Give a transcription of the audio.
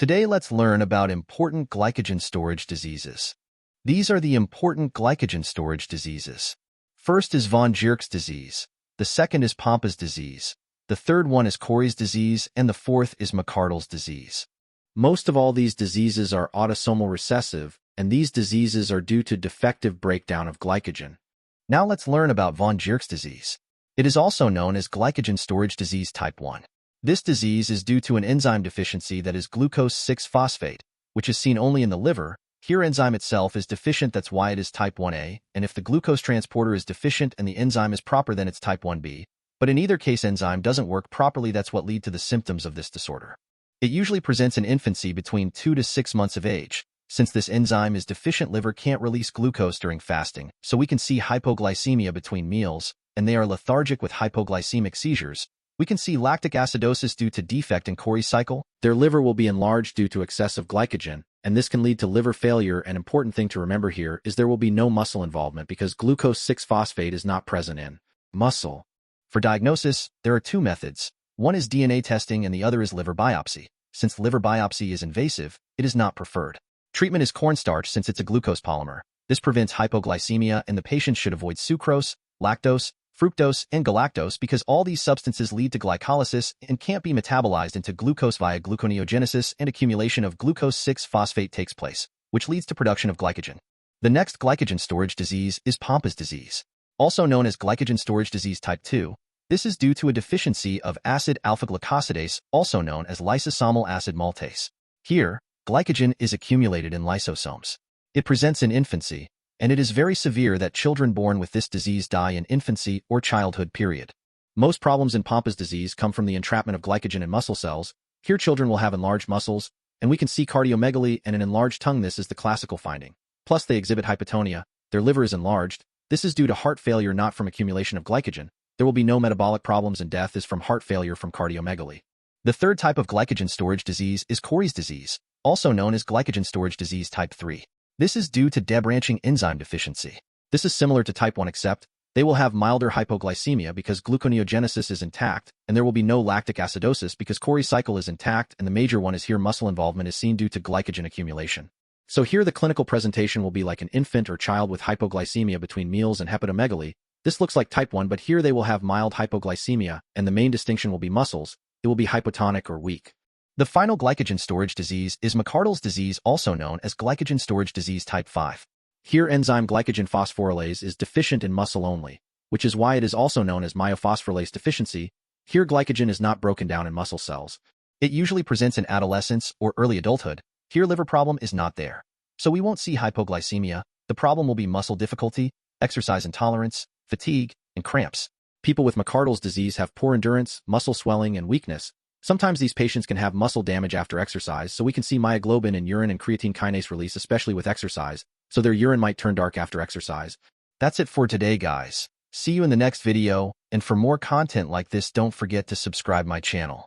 Today, let's learn about important glycogen storage diseases. These are the important glycogen storage diseases. First is von Gierke's disease. The second is Pomp's disease. The third one is Cory's disease, and the fourth is McArdle's disease. Most of all these diseases are autosomal recessive, and these diseases are due to defective breakdown of glycogen. Now let's learn about von Gierke's disease. It is also known as glycogen storage disease type 1. This disease is due to an enzyme deficiency that is glucose 6-phosphate, which is seen only in the liver. Here enzyme itself is deficient, that's why it is type 1a, and if the glucose transporter is deficient and the enzyme is proper, then it's type 1b. But in either case, enzyme doesn't work properly, that's what lead to the symptoms of this disorder. It usually presents in infancy between 2 to 6 months of age. Since this enzyme is deficient, liver can't release glucose during fasting, so we can see hypoglycemia between meals, and they are lethargic with hypoglycemic seizures. We can see lactic acidosis due to defect in Cory's cycle. Their liver will be enlarged due to excessive glycogen, and this can lead to liver failure. An important thing to remember here is there will be no muscle involvement because glucose 6-phosphate is not present in muscle. For diagnosis, there are two methods. One is DNA testing and the other is liver biopsy. Since liver biopsy is invasive, it is not preferred. Treatment is cornstarch since it's a glucose polymer. This prevents hypoglycemia, and the patient should avoid sucrose, lactose, fructose, and galactose because all these substances lead to glycolysis and can't be metabolized into glucose via gluconeogenesis, and accumulation of glucose 6-phosphate takes place, which leads to production of glycogen. The next glycogen storage disease is Pomp's disease, also known as glycogen storage disease type 2. This is due to a deficiency of acid alpha-glucosidase, also known as lysosomal acid maltase. Here, glycogen is accumulated in lysosomes. It presents in infancy, and it is very severe that children born with this disease die in infancy or childhood period. Most problems in Pomp's disease come from the entrapment of glycogen in muscle cells. Here children will have enlarged muscles, and we can see cardiomegaly and an enlarged tongue. This is the classical finding. Plus they exhibit hypotonia. Their liver is enlarged. This is due to heart failure, not from accumulation of glycogen. There will be no metabolic problems, and death is from heart failure from cardiomegaly. The third type of glycogen storage disease is Cory's disease, also known as glycogen storage disease type 3. This is due to debranching enzyme deficiency. This is similar to type 1 except they will have milder hypoglycemia because gluconeogenesis is intact, and there will be no lactic acidosis because Cory's cycle is intact, and the major one is here muscle involvement is seen due to glycogen accumulation. So here the clinical presentation will be like an infant or child with hypoglycemia between meals and hepatomegaly. This looks like type 1, but here they will have mild hypoglycemia, and the main distinction will be muscles. It will be hypotonic or weak. The final glycogen storage disease is McArdle's disease, also known as glycogen storage disease type 5. Here enzyme glycogen phosphorylase is deficient in muscle only, which is why it is also known as myophosphorylase deficiency. Here glycogen is not broken down in muscle cells. It usually presents in adolescence or early adulthood. Here liver problem is not there. So we won't see hypoglycemia. The problem will be muscle difficulty, exercise intolerance, fatigue, and cramps. People with McArdle's disease have poor endurance, muscle swelling, and weakness. Sometimes these patients can have muscle damage after exercise, so we can see myoglobin in urine and creatine kinase release, especially with exercise, so their urine might turn dark after exercise. That's it for today, guys. See you in the next video, and for more content like this, don't forget to subscribe my channel.